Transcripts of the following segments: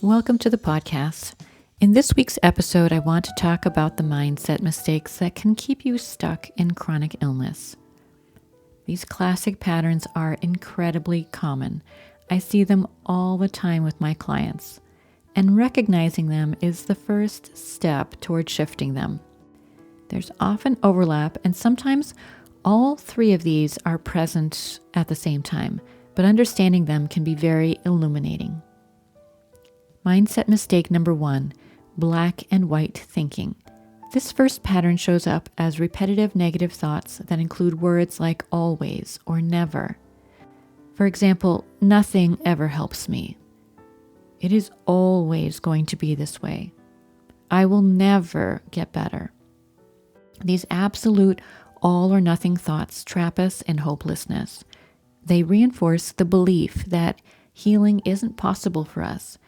Welcome to the podcast. In this week's episode, I want to talk about the mindset mistakes that can keep you stuck in chronic illness. These classic patterns are incredibly common. I see them all the time with my clients, and recognizing them is the first step toward shifting them. There's often overlap, and sometimes all three of these are present at the same time, but understanding them can be very illuminating. Mindset mistake number 1, black and white thinking. This first pattern shows up as repetitive negative thoughts that include words like always or never. For example, nothing ever helps me. It is always going to be this way. I will never get better. These absolute all or nothing thoughts trap us in hopelessness. They reinforce the belief that healing isn't possible for us.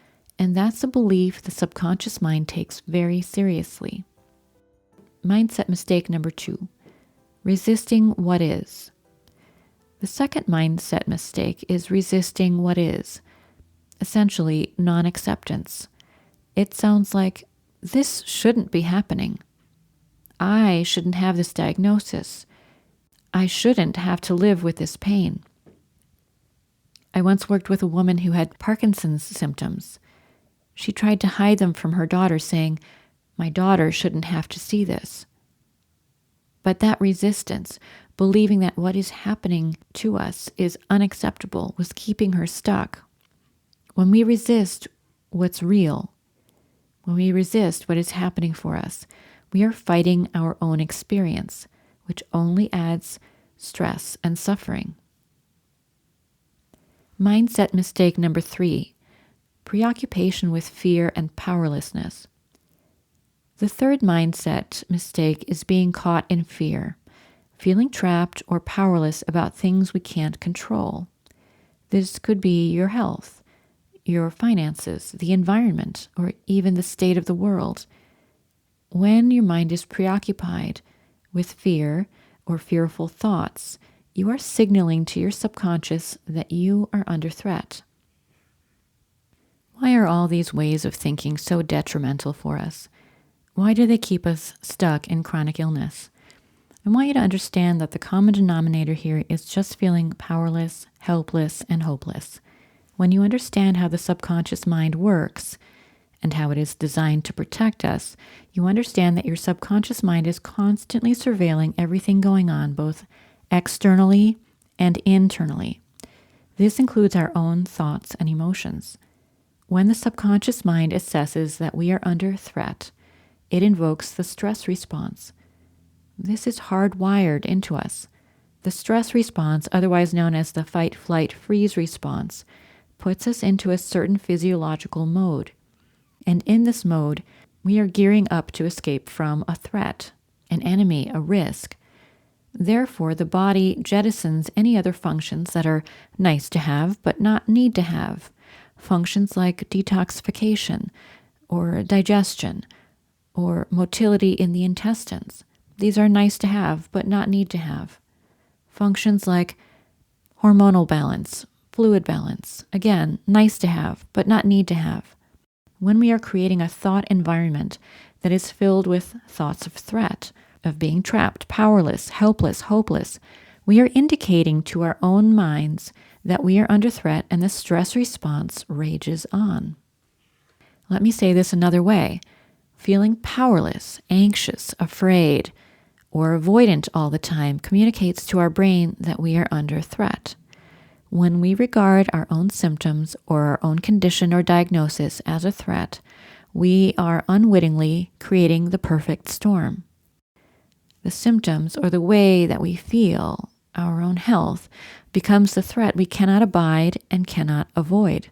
And that's a belief the subconscious mind takes very seriously. Mindset mistake number 2, resisting what is. The second mindset mistake is resisting what is, essentially non-acceptance. It sounds like, this shouldn't be happening. I shouldn't have this diagnosis. I shouldn't have to live with this pain. I once worked with a woman who had Parkinson's symptoms. She tried to hide them from her daughter, saying, my daughter shouldn't have to see this. But that resistance, believing that what is happening to us is unacceptable, was keeping her stuck. When we resist what's real, when we resist what is happening for us, we are fighting our own experience, which only adds stress and suffering. Mindset mistake number 3, preoccupation with fear and powerlessness. The third mindset mistake is being caught in fear, feeling trapped or powerless about things we can't control. This could be your health, your finances, the environment, or even the state of the world. When your mind is preoccupied with fear or fearful thoughts, you are signaling to your subconscious that you are under threat. Why are all these ways of thinking so detrimental for us? Why do they keep us stuck in chronic illness? I want you to understand that the common denominator here is just feeling powerless, helpless, and hopeless. When you understand how the subconscious mind works and how it is designed to protect us, you understand that your subconscious mind is constantly surveilling everything going on, both externally and internally. This includes our own thoughts and emotions. When the subconscious mind assesses that we are under threat, it invokes the stress response. This is hardwired into us. The stress response, otherwise known as the fight, flight, freeze response, puts us into a certain physiological mode. And in this mode, we are gearing up to escape from a threat, an enemy, a risk. Therefore, the body jettisons any other functions that are nice to have but not need to have. Functions like detoxification or digestion or motility in the intestines. These are nice to have but not need to have. Functions like hormonal balance, fluid balance, again, nice to have but not need to have. When we are creating a thought environment that is filled with thoughts of threat, of being trapped, powerless, helpless, hopeless, we are indicating to our own minds that we are under threat and the stress response rages on. Let me say this another way. Feeling powerless, anxious, afraid, or avoidant all the time communicates to our brain that we are under threat. When we regard our own symptoms or our own condition or diagnosis as a threat, we are unwittingly creating the perfect storm. The symptoms or the way that we feel, our own health, becomes the threat we cannot abide and cannot avoid.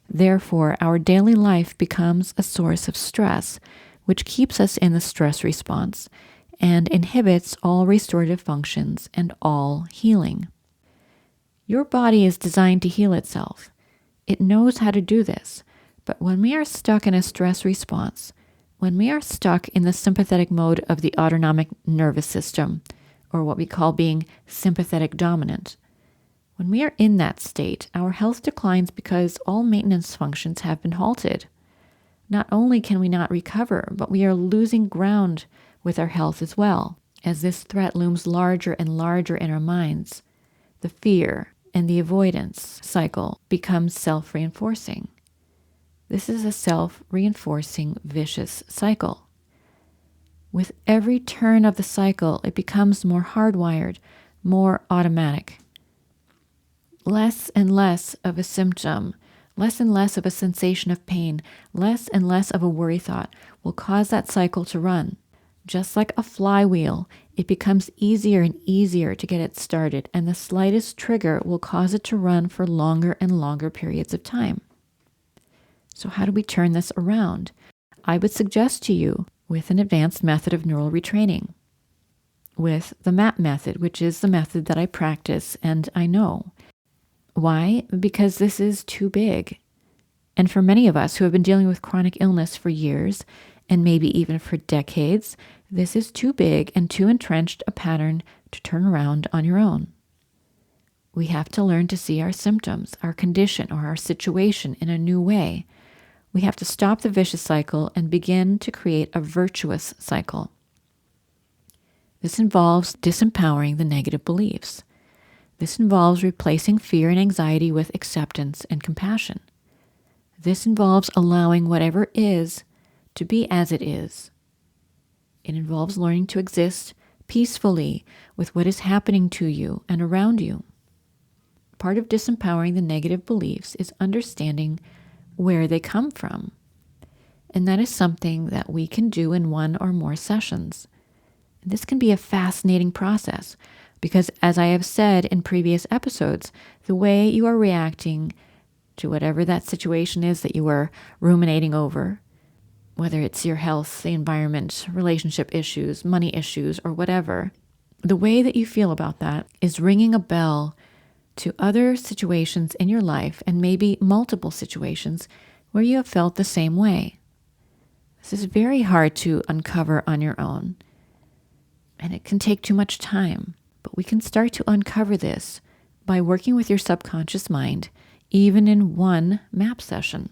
Therefore, our daily life becomes a source of stress, which keeps us in the stress response and inhibits all restorative functions and all healing. Your body is designed to heal itself. It knows how to do this. But when we are stuck in a stress response, when we are stuck in the sympathetic mode of the autonomic nervous system, or what we call being sympathetic dominant, when we are in that state, our health declines because all maintenance functions have been halted. Not only can we not recover, but we are losing ground with our health as well, as this threat looms larger and larger in our minds. The fear and the avoidance cycle becomes self-reinforcing. This is a self-reinforcing vicious cycle. With every turn of the cycle, it becomes more hardwired, more automatic. Less and less of a symptom, less and less of a sensation of pain, less and less of a worry thought will cause that cycle to run. Just like a flywheel, it becomes easier and easier to get it started, and the slightest trigger will cause it to run for longer and longer periods of time. So how do we turn this around? I would suggest to you with an advanced method of neural retraining, with the MAP method, which is the method that I practice and I know. Why? Because this is too big. And for many of us who have been dealing with chronic illness for years, and maybe even for decades, this is too big and too entrenched a pattern to turn around on your own. We have to learn to see our symptoms, our condition, or our situation in a new way. We have to stop the vicious cycle and begin to create a virtuous cycle. This involves disempowering the negative beliefs. This involves replacing fear and anxiety with acceptance and compassion. This involves allowing whatever is to be as it is. It involves learning to exist peacefully with what is happening to you and around you. Part of disempowering the negative beliefs is understanding where they come from. And that is something that we can do in one or more sessions. This can be a fascinating process because, as I have said in previous episodes, the way you are reacting to whatever that situation is that you are ruminating over, whether it's your health, the environment, relationship issues, money issues, or whatever, the way that you feel about that is ringing a bell to other situations in your life, and maybe multiple situations where you have felt the same way. This is very hard to uncover on your own, and it can take too much time, but we can start to uncover this by working with your subconscious mind, even in one MAP session.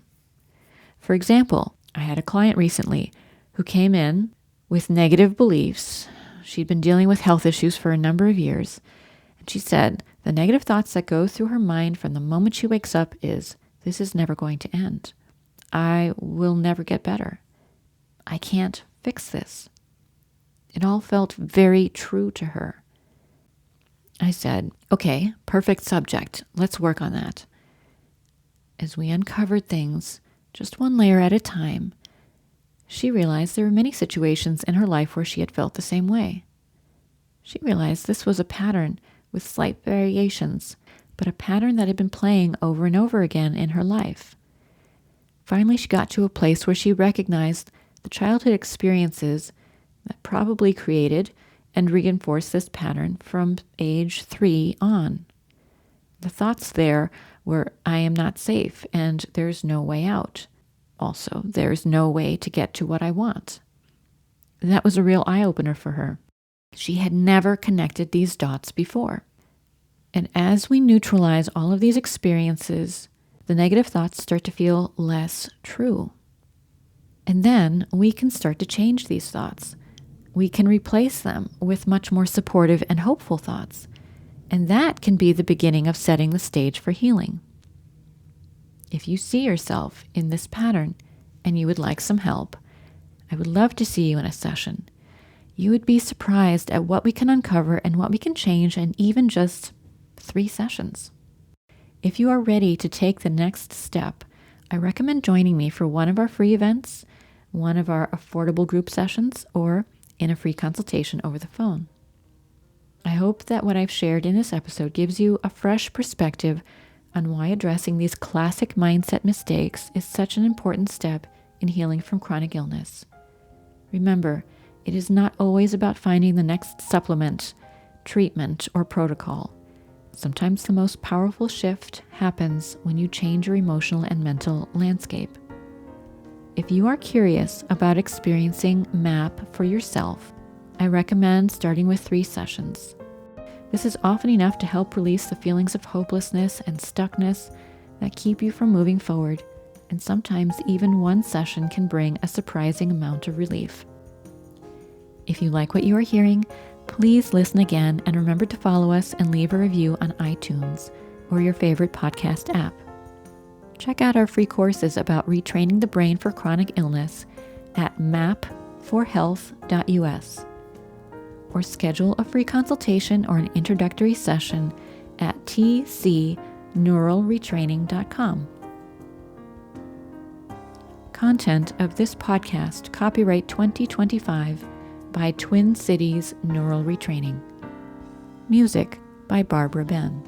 For example, I had a client recently who came in with negative beliefs. She'd been dealing with health issues for a number of years, and she said the negative thoughts that go through her mind from the moment she wakes up is, this is never going to end. I will never get better. I can't fix this. It all felt very true to her. I said, okay, perfect subject. Let's work on that. As we uncovered things, just one layer at a time, she realized there were many situations in her life where she had felt the same way. She realized this was a pattern with slight variations, but a pattern that had been playing over and over again in her life. Finally, she got to a place where she recognized the childhood experiences that probably created and reinforced this pattern from age 3 on. The thoughts there were, I am not safe and there's no way out. Also, there's no way to get to what I want. That was a real eye-opener for her. She had never connected these dots before. And as we neutralize all of these experiences, the negative thoughts start to feel less true. And then we can start to change these thoughts. We can replace them with much more supportive and hopeful thoughts. And that can be the beginning of setting the stage for healing. If you see yourself in this pattern and you would like some help, I would love to see you in a session. You would be surprised at what we can uncover and what we can change in even just 3 sessions. If you are ready to take the next step, I recommend joining me for one of our free events, one of our affordable group sessions, or in a free consultation over the phone. I hope that what I've shared in this episode gives you a fresh perspective on why addressing these classic mindset mistakes is such an important step in healing from chronic illness. Remember, it is not always about finding the next supplement, treatment, or protocol. Sometimes the most powerful shift happens when you change your emotional and mental landscape. If you are curious about experiencing MAP for yourself, I recommend starting with 3 sessions. This is often enough to help release the feelings of hopelessness and stuckness that keep you from moving forward, and sometimes even 1 session can bring a surprising amount of relief. If you like what you are hearing, please listen again and remember to follow us and leave a review on iTunes or your favorite podcast app. Check out our free courses about retraining the brain for chronic illness at mapforhealth.us, or schedule a free consultation or an introductory session at tcneuralretraining.com. Content of this podcast copyright 2025 by Twin Cities Neural Retraining. Music by Barbara Ben.